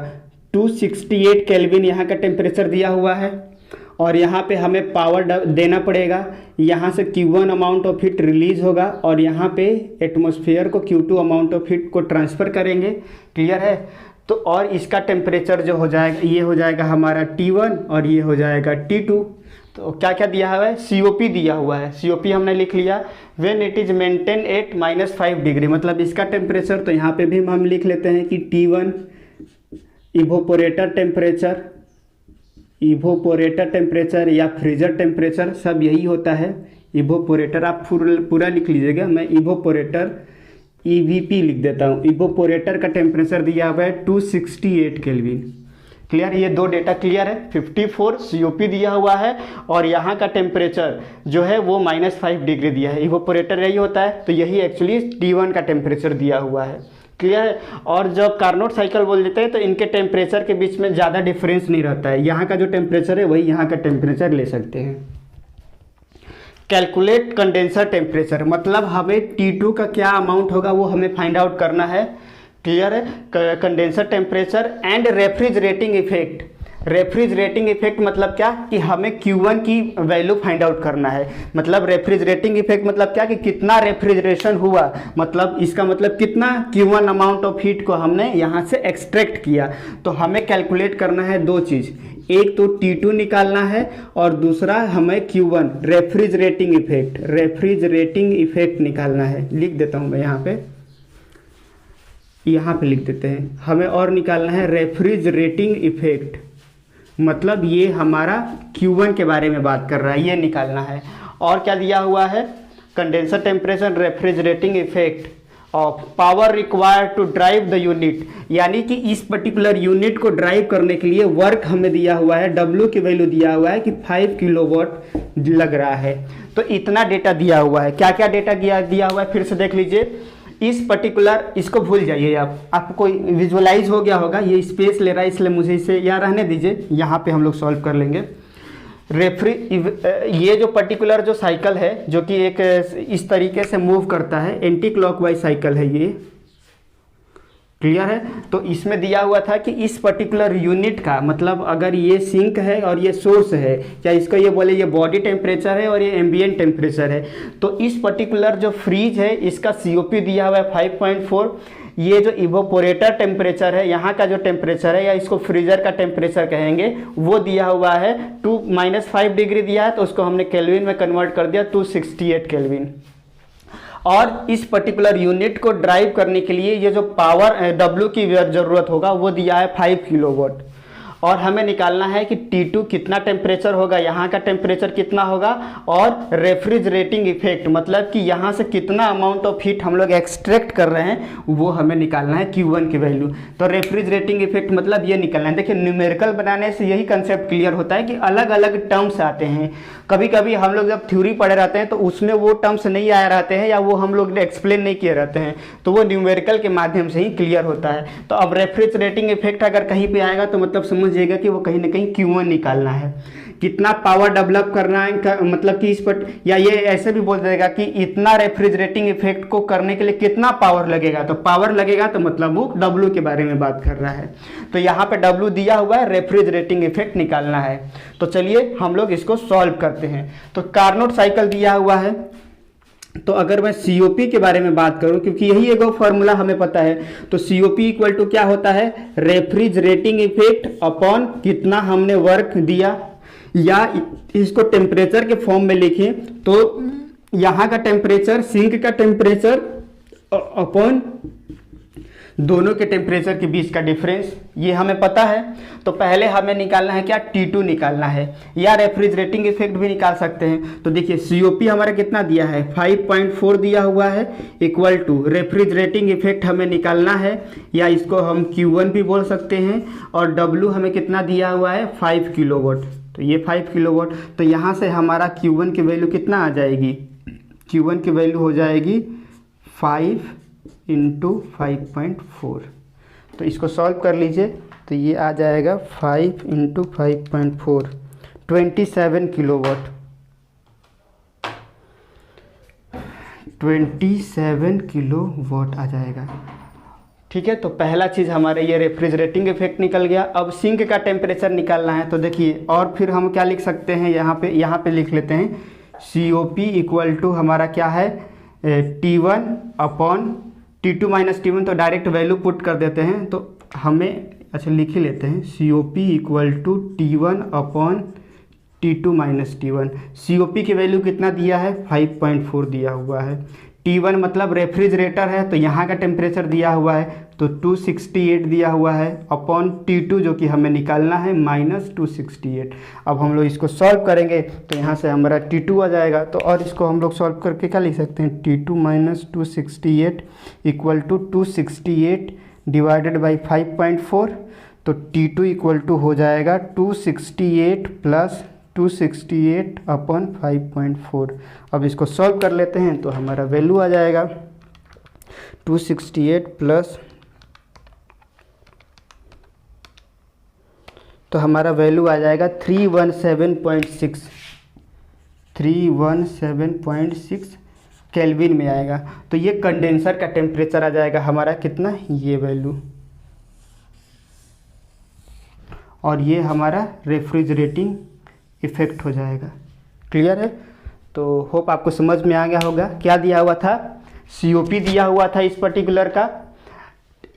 268 केल्विन यहाँ का टेम्परेचर दिया हुआ है। और यहाँ पे हमें पावर देना पड़ेगा, यहाँ से Q1 amount of heat release होगा और यहाँ पे एटमॉस्फेयर को Q2 अमाउंट ऑफ हीट को ट्रांसफ़र करेंगे। क्लियर है। तो और इसका टेम्परेचर जो हो जाएगा, ये हो जाएगा हमारा T1 और ये हो जाएगा T2। तो क्या क्या दिया हुआ है, COP दिया हुआ है। COP हमने लिख लिया, when it is maintain at -5 degree, मतलब इसका टेम्परेचर। तो यहाँ पे भी हम लिख लेते हैं कि T1 इवोपोरेटर टेम्परेचर या फ्रीजर टेम्परेचर सब यही होता है। इवोपोरेटर आप पूरा लिख लीजिएगा, मैं इवोपोरेटर EVP लिख देता हूँ। इवोपोरेटर का टेम्परेचर दिया हुआ है 268 केल्विन। क्लियर, ये दो डेटा क्लियर है। 54 COP दिया हुआ है और यहाँ का टेम्परेचर जो है वो -5 डिग्री दिया है। इवोपोरेटर यही होता है, तो यही एक्चुअली T1 का टेम्परेचर दिया हुआ है। क्लियर है। और जब कार्नोट साइकिल बोल देते हैं तो इनके टेम्परेचर के बीच में ज़्यादा डिफरेंस नहीं रहता है, यहाँ का जो टेम्परेचर है वही यहाँ का टेम्परेचर ले सकते हैं। कैलकुलेट कंडेंसर टेम्परेचर, मतलब हमें T2 का क्या अमाउंट होगा वो हमें फाइंड आउट करना है। क्लियर है। Condenser temperature and refrigerating effect. Refrigerating effect मतलब क्या कि हमें Q1 की वैल्यू फाइंड आउट करना है। मतलब रेफ्रिजरेटिंग इफेक्ट मतलब क्या कि कितना रेफ्रिजरेशन हुआ, मतलब इसका मतलब कितना Q1 अमाउंट ऑफ हीट को हमने यहाँ से एक्सट्रैक्ट किया। तो हमें कैलकुलेट करना है दो चीज़, एक तो T2 निकालना है और दूसरा हमें Q1 रेफ्रिजरेटिंग इफेक्ट निकालना है। लिख देता हूँ मैं यहाँ पे लिख देते हैं। हमें और निकालना है रेफ्रिजरेटिंग इफेक्ट, मतलब ये हमारा Q1 के बारे में बात कर रहा है, ये निकालना है। और क्या दिया हुआ है, condenser temperature refrigerating effect of power required to drive the unit, यानी कि इस पर्टिकुलर यूनिट को ड्राइव करने के लिए वर्क हमें दिया हुआ है, W की वैल्यू दिया हुआ है कि 5 किलोवाट लग रहा है। तो इतना डेटा दिया हुआ है। क्या क्या डेटा दिया हुआ है फिर से देख लीजिए। इस पर्टिकुलर, इसको भूल जाइए आपको विजुअलाइज हो गया होगा, ये स्पेस ले रहा है इसलिए मुझे इसे यहाँ रहने दीजिए, यहाँ पे हम लोग सॉल्व कर लेंगे। ये जो पर्टिकुलर जो साइकिल है जो कि एक इस तरीके से मूव करता है, एंटी क्लॉकवाइज साइकिल है ये। क्लियर है। तो इसमें दिया हुआ था कि इस पर्टिकुलर यूनिट का मतलब अगर ये सिंक है और ये सोर्स है, या इसको ये बोले ये बॉडी टेम्परेचर है और ये एम्बिएंट टेम्परेचर है, तो इस पर्टिकुलर जो फ्रीज है इसका COP दिया हुआ है 5.4। ये जो इवोपोरेटर टेम्परेचर है, यहाँ का जो टेम्परेचर है या इसको फ्रीजर का टेम्परेचर कहेंगे, वो दिया हुआ है -5 डिग्री दिया है, तो उसको हमने केल्विन में कन्वर्ट कर दिया 268 केल्विन। और इस पर्टिकुलर यूनिट को ड्राइव करने के लिए ये जो पावर W की ज़रूरत होगा वो दिया है 5 किलोवाट। और हमें निकालना है कि T2 कितना टेम्परेचर होगा, यहाँ का टेम्परेचर कितना होगा, और रेफ्रिजरेटिंग इफेक्ट मतलब कि यहाँ से कितना अमाउंट ऑफ हीट हम लोग एक्सट्रैक्ट कर रहे हैं वो हमें निकालना है Q1 की वैल्यू। तो रेफ्रिजरेटिंग इफेक्ट मतलब ये निकालना है। देखिए न्यूमेरिकल बनाने से यही कंसेप्ट क्लियर होता है कि अलग अलग टर्म्स आते हैं। कभी कभी हम लोग जब थ्योरी पढ़े रहते हैं तो उसमें वो टर्म्स नहीं आए रहते हैं या वो हम लोग ने एक्सप्लेन नहीं किए रहते हैं, तो वो न्यूमेरिकल के माध्यम से ही क्लियर होता है। तो अब रेफ्रिजरेटिंग इफेक्ट अगर कहीं पे आएगा तो मतलब समझिएगा कि वो कहीं ना कहीं Q1 निकालना है, कितना पावर डेवलप करना है, मतलब कि इस पर, या ये ऐसे भी बोल देगा कि इतना रेफ्रिजरेटिंग इफेक्ट को करने के लिए कितना पावर लगेगा। तो पावर लगेगा तो मतलब वो W के बारे में बात कर रहा है। तो यहाँ पे W दिया हुआ है, रेफ्रिजरेटिंग इफेक्ट निकालना है। तो चलिए हम लोग इसको सॉल्व करते हैं। तो कार्नोट साइकिल दिया हुआ है, तो अगर मैं COP के बारे में बात करूं, क्योंकि यही एक फॉर्मूला हमें पता है, तो COP इक्वल टू क्या होता है, रेफ्रिजरेटिंग इफेक्ट अपॉन कितना हमने वर्क दिया, या इसको टेम्परेचर के फॉर्म में लिखें तो यहाँ का टेम्परेचर, सिंक का टेम्परेचर अपॉन दोनों के टेम्परेचर के बीच का डिफरेंस, ये हमें पता है। तो पहले हमें निकालना है क्या, T2 निकालना है, या रेफ्रिजरेटिंग इफेक्ट भी निकाल सकते हैं। तो देखिए COP हमारा कितना दिया है, 5.4 दिया हुआ है, इक्वल टू रेफ्रिजरेटिंग इफेक्ट हमें निकालना है, या इसको हम Q1 भी बोल सकते हैं, और W हमें कितना दिया हुआ है 5 किलोवाट। तो ये 5 किलोवाट, तो यहाँ से हमारा Q1 की वैल्यू कितना आ जाएगी, Q1 की वैल्यू हो जाएगी 5 × 5.4। तो इसको सॉल्व कर लीजिए, तो ये आ जाएगा 5 × 5.4 27 किलोवाट, 27 किलोवाट आ जाएगा। ठीक है, तो पहला चीज़ हमारे ये रेफ्रिजरेटिंग इफेक्ट निकल गया। अब सिंक का टेम्परेचर निकालना है, तो देखिए, और फिर हम क्या लिख सकते हैं, यहाँ पे लिख लेते हैं COP इक्वल टू हमारा क्या है T1 upon T2 minus T1, तो डायरेक्ट वैल्यू पुट कर देते हैं, तो हमें अच्छा लिख ही लेते हैं COP equal to T1 upon T2 minus T1। COP की वैल्यू कितना दिया है 5.4 दिया हुआ है। T1 मतलब रेफ्रिजरेटर है, तो यहाँ का टेम्परेचर दिया हुआ है तो 268 दिया हुआ है, अपॉन T2 जो कि हमें निकालना है माइनस 268। अब हम लोग इसको सॉल्व करेंगे तो यहाँ से हमारा T2 आ जाएगा, तो और इसको हम लोग सॉल्व करके क्या लिख सकते हैं T2 minus 268 equal to 268 divided by 5.4, तो T2 इक्वल टू हो जाएगा 268 प्लस 268 अपॉन 5.4। अब इसको सॉल्व कर लेते हैं तो हमारा वैल्यू आ जाएगा 268 प्लस, तो हमारा वैल्यू आ जाएगा 317.6, 317.6 केल्विन में आएगा। तो ये कंडेंसर का टेम्परेचर आ जाएगा हमारा कितना, ये वैल्यू, और ये हमारा रेफ्रिजरेटिंग इफेक्ट हो जाएगा। क्लियर है? तो होप आपको समझ में आ गया होगा। क्या दिया हुआ था, COP दिया हुआ था इस पर्टिकुलर का,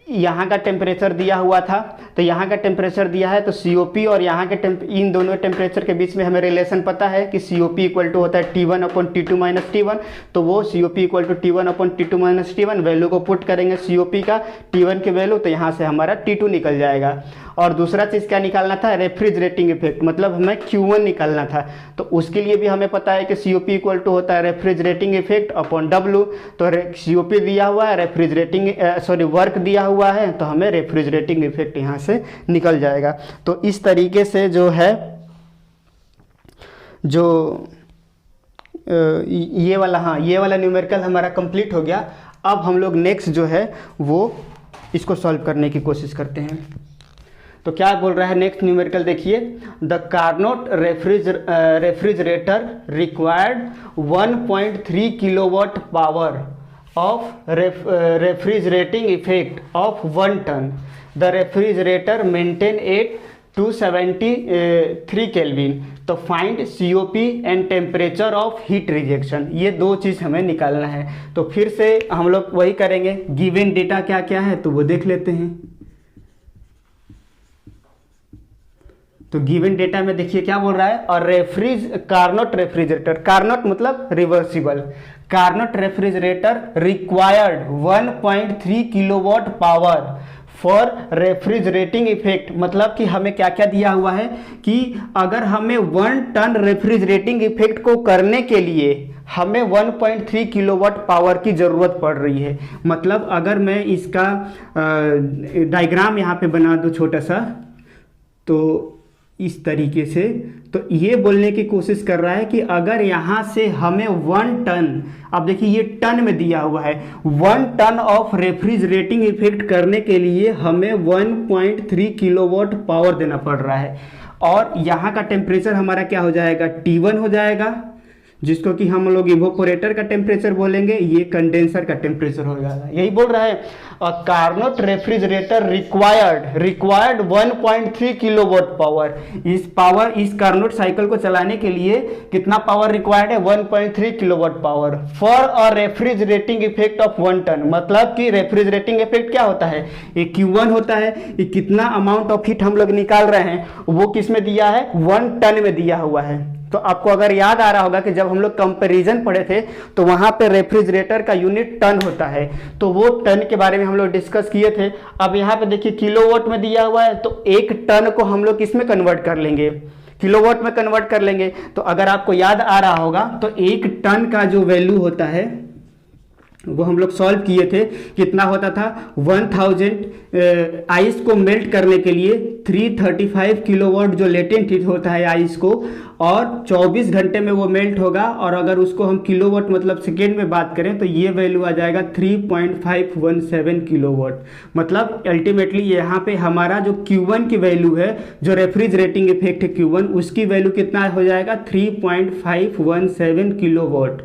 यहाँ का टेम्परेचर दिया हुआ था, तो यहाँ का टेम्परेचर दिया है, तो COP और यहाँ के इन दोनों टेम्परेचर के बीच में हमें रिलेशन पता है कि COP इक्वल टू होता है T1 upon T2 minus T1, तो वो COP equal to T1 upon T2 minus T1 value को पुट करेंगे COP का T1 के वैल्यू, तो यहाँ से हमारा T2 निकल जाएगा। और दूसरा चीज़ क्या निकालना था, रेफ्रिजरेटिंग इफेक्ट, मतलब हमें Q1 निकालना था, तो उसके लिए भी हमें पता है कि COP इक्वल टू होता है रेफ्रिजरेटिंग इफेक्ट अपॉन W, तो COP दिया हुआ है, रेफ्रिजरेटिंग वर्क दिया हुआ है, तो हमें रेफ्रिजरेटिंग इफेक्ट यहाँ से निकल जाएगा। तो इस तरीके से जो है ये वाला न्यूमेरिकल हमारा कंप्लीट हो गया। अब हम लोग नेक्स्ट जो है वो इसको सॉल्व करने की कोशिश करते हैं। तो क्या बोल रहा है नेक्स्ट न्यूमेरिकल, देखिए, the Carnot refrigerator required 1.3 kilowatt power of refrigerating effect of 1 ton. The refrigerator maintain at 273 kelvin. तो find COP and temperature of heat rejection, ये दो चीज़ हमें निकालना है। तो फिर से हम लोग वही करेंगे, गिवन डेटा क्या क्या है तो वो देख लेते हैं। तो गिवन डेटा में देखिए क्या बोल रहा है, और कार्नोट रेफ्रिजरेटर, कार्नोट मतलब reversible, Carnot refrigerator required 1.3 kilowatt power for refrigerating effect, मतलब कि हमें क्या क्या दिया हुआ है कि अगर हमें 1 टन रेफ्रिजरेटिंग इफेक्ट को करने के लिए हमें 1.3 किलोवाट पावर की ज़रूरत पड़ रही है। मतलब अगर मैं इसका डायग्राम यहाँ पे बना दूँ छोटा सा, तो इस तरीके से, तो ये बोलने की कोशिश कर रहा है कि अगर यहाँ से हमें 1 टन, अब देखिए ये टन में दिया हुआ है, 1 टन ऑफ रेफ्रिजरेटिंग इफेक्ट करने के लिए हमें 1.3 किलोवाट पावर देना पड़ रहा है। और यहाँ का टेम्परेचर हमारा क्या हो जाएगा, T1 हो जाएगा, जिसको कि हम लोग इवोपोरेटर का टेम्परेचर बोलेंगे, ये कंडेंसर का टेम्परेचर हो जाएगा। यही बोल रहा है, Carnot refrigerator required 1.3 kilowatt power. इस कार्नोट साइकिल को चलाने के लिए कितना पावर रिक्वायर्ड है, 1.3 kilowatt power for a refrigerating effect of 1 ton. मतलब कि रेफ्रिजरेटिंग इफेक्ट क्या होता है, ये Q1 होता है, ये कितना अमाउंट ऑफ हीट हम लोग निकाल रहे हैं वो किस में दिया है, 1 टन में दिया हुआ है। तो आपको अगर याद आ रहा होगा कि जब हम लोग कंपैरिजन पढ़े थे तो वहां पे रेफ्रिजरेटर का यूनिट टन होता है, तो वो टन के बारे में हम लोग डिस्कस किए थे। अब यहाँ पे देखिए किलोवाट में दिया हुआ है, तो 1 टन को हम लोग किसमें कन्वर्ट कर लेंगे, किलोवाट में कन्वर्ट कर लेंगे। तो अगर आपको याद आ रहा होगा तो 1 टन का जो वैल्यू होता है वो हम लोग सॉल्व किए थे। कितना होता था, 1000 आइस को मेल्ट करने के लिए 335 किलोवाट जो लेटेंट हीट होता है आइस को, और 24 घंटे में वो मेल्ट होगा। और अगर उसको हम किलोवाट मतलब सेकेंड में बात करें तो ये वैल्यू आ जाएगा 3.517 किलोवाट। मतलब अल्टीमेटली यहाँ पे हमारा जो Q1 की वैल्यू है, जो रेफ्रिजरेटिंग इफेक्ट है Q1, उसकी वैल्यू कितना हो जाएगा 3.517 किलोवाट।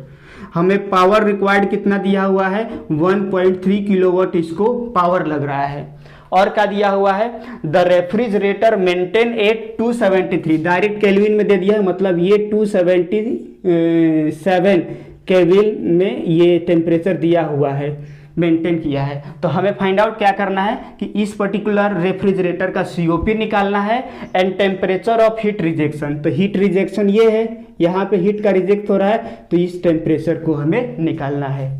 हमें पावर रिक्वायर्ड कितना दिया हुआ है, 1.3 किलोवाट इसको पावर लग रहा है। और क्या दिया हुआ है, the refrigerator maintain at 273, direct kelvin में दे दिया है, मतलब ये 277 केल्विन में ये टेम्परेचर दिया हुआ है, मेंटेन किया है। तो हमें फाइंड आउट क्या करना है कि इस पर्टिकुलर रेफ्रिजरेटर का COP निकालना है and temperature of heat rejection. तो हीट रिजेक्शन ये है, यहाँ पे हीट का रिजेक्ट हो रहा है, तो इस टेम्परेचर को हमें निकालना है।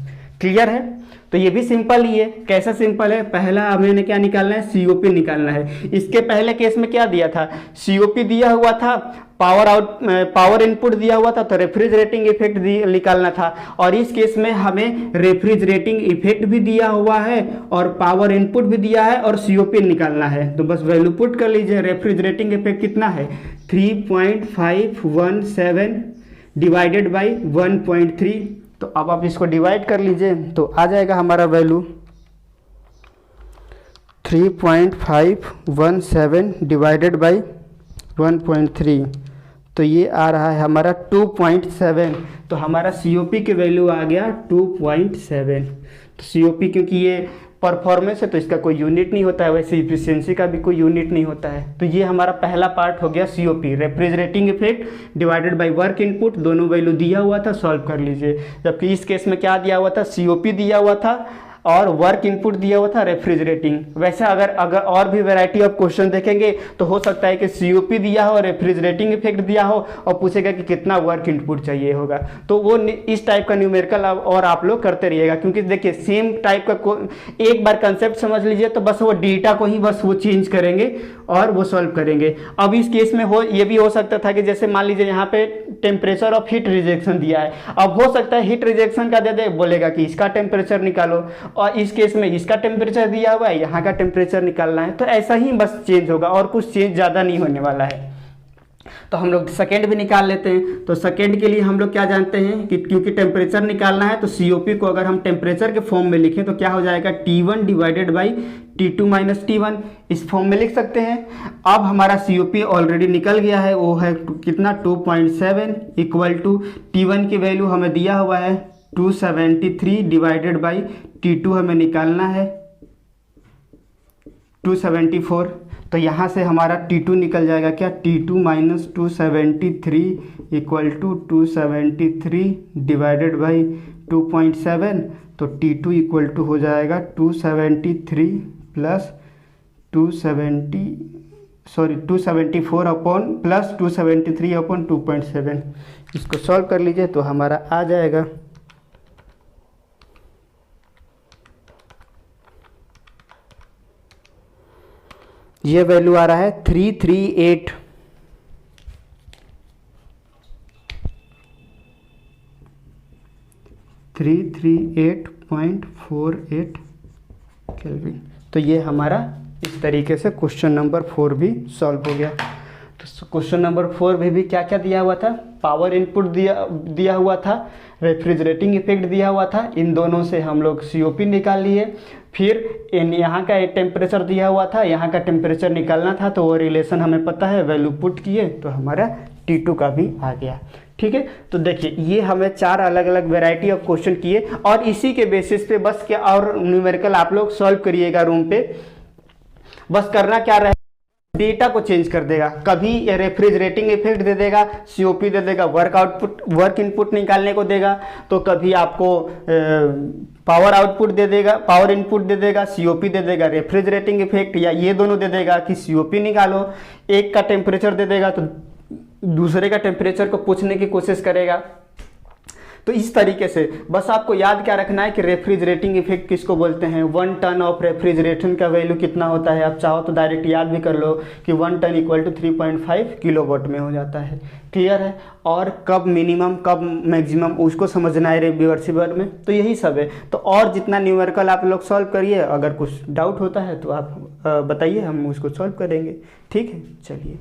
क्लियर है? तो ये भी सिंपल ही है। कैसा सिंपल है, पहला हमें क्या निकालना है, COP निकालना है। इसके पहले केस में क्या दिया था, COP दिया हुआ था, पावर इनपुट दिया हुआ था, तो रेफ्रिजरेटिंग इफेक्ट निकालना था। और इस केस में हमें रेफ्रिजरेटिंग इफेक्ट भी दिया हुआ है और पावर इनपुट भी दिया है और COP निकालना है। तो बस वैल्यू पुट कर लीजिए। रेफ्रिजरेटिंग इफेक्ट कितना है, 3.517 डिवाइडेड बाई 1.3। तो अब आप इसको डिवाइड कर लीजिए तो आ जाएगा हमारा वैल्यू 3.517 डिवाइडेड बाई 1.3, तो ये आ रहा है हमारा 2.7। तो हमारा COP की वैल्यू आ गया 2.7। तो COP क्योंकि ये परफॉर्मेंस है तो इसका कोई यूनिट नहीं होता है, वैसे इफिशियंसी का भी कोई यूनिट नहीं होता है। तो ये हमारा पहला पार्ट हो गया COP, refrigerating effect divided by work input, दोनों वैल्यू दिया हुआ था, सॉल्व कर लीजिए। जबकि इस केस में क्या दिया हुआ था, COP दिया हुआ था और वर्क इनपुट दिया हुआ था रेफ्रिजरेटिंग। वैसे अगर और भी वैरायटी ऑफ क्वेश्चन देखेंगे तो हो सकता है कि COP दिया हो, रेफ्रिजरेटिंग इफेक्ट दिया हो और पूछेगा कि कितना वर्क इनपुट चाहिए होगा। तो वो इस टाइप का न्यूमेरिकल और आप लोग करते रहिएगा, क्योंकि देखिए सेम टाइप का एक बार कंसेप्ट समझ लीजिए तो बस वो डेटा को ही बस वो चेंज करेंगे और वो सॉल्व करेंगे। अब इस केस में ये भी हो सकता था कि जैसे मान लीजिए यहाँ पे टेम्परेचर ऑफ हीट रिजेक्शन दिया है, अब हो सकता है हीट रिजेक्शन का दे दे, बोलेगा कि इसका टेम्परेचर निकालो, और इस केस में इसका टेम्परेचर दिया हुआ है, यहाँ का टेम्परेचर निकालना है। तो ऐसा ही बस चेंज होगा और कुछ चेंज ज़्यादा नहीं होने वाला है। तो हम लोग सेकेंड भी निकाल लेते हैं। तो सेकेंड के लिए हम लोग क्या जानते हैं कि क्योंकि टेम्परेचर निकालना है तो COP को अगर हम टेम्परेचर के फॉर्म में लिखें तो क्या हो जाएगा, T1 divided by T2 minus T1, इस फॉर्म में लिख सकते हैं। अब हमारा COP ऑलरेडी निकल गया है, वो है कितना 2.7 इक्वल टू T1 की वैल्यू हमें दिया हुआ है 273 डिवाइडेड बाई T2 हमें निकालना है 274। तो यहाँ से हमारा T2 निकल जाएगा क्या, T2 minus 273 equal to 273 divided by 2.7। तो T2 इक्वल टू हो जाएगा 273 प्लस 274 अपॉन प्लस 273 अपॉन 2.7। इसको सॉल्व कर लीजिए तो हमारा आ जाएगा ये वैल्यू आ रहा है 338 338.48 केल्विन। तो ये हमारा इस तरीके से क्वेश्चन नंबर 4 भी सॉल्व हो गया। तो क्वेश्चन नंबर 4 में भी क्या क्या दिया हुआ था, पावर इनपुट दिया हुआ था, रेफ्रिजरेटिंग इफेक्ट दिया हुआ था, इन दोनों से हम लोग COP निकाल लिए। फिर यहाँ का एक टेम्परेचर दिया हुआ था, यहाँ का टेम्परेचर निकालना था, तो वो रिलेशन हमें पता है, वैल्यू पुट किए तो हमारा T2 का भी आ गया। ठीक है, तो देखिए ये हमें 4 अलग अलग वैरायटी ऑफ क्वेश्चन किए और इसी के बेसिस पे बस क्या और न्यूमेरिकल आप लोग सॉल्व करिएगा रूम पे। बस करना क्या रहे, डेटा को चेंज कर देगा, कभी रेफ्रिजरेटिंग इफेक्ट दे देगा, COP दे देगा, वर्क इनपुट निकालने को देगा, तो कभी आपको पावर आउटपुट दे देगा, पावर इनपुट दे देगा, COP दे देगा, रेफ्रिजरेटिंग इफेक्ट, या ये दोनों दे देगा कि COP निकालो। एक का टेम्परेचर दे देगा तो दूसरे का टेम्परेचर को पूछने की कोशिश करेगा। तो इस तरीके से बस आपको याद क्या रखना है कि रेफ्रिजरेटिंग इफेक्ट किसको बोलते हैं, 1 टन ऑफ रेफ्रिजरेशन का वैल्यू कितना होता है, आप चाहो तो डायरेक्ट याद भी कर लो कि 1 टन इक्वल टू 3.5 किलोवाट में हो जाता है। क्लियर है। और कब मिनिमम कब मैक्सिमम उसको समझना है रिवर्सिबल में। तो यही सब है। तो और जितना न्यूमेरिकल आप लोग सॉल्व करिए, अगर कुछ डाउट होता है तो आप बताइए, हम उसको सॉल्व करेंगे। ठीक है, चलिए।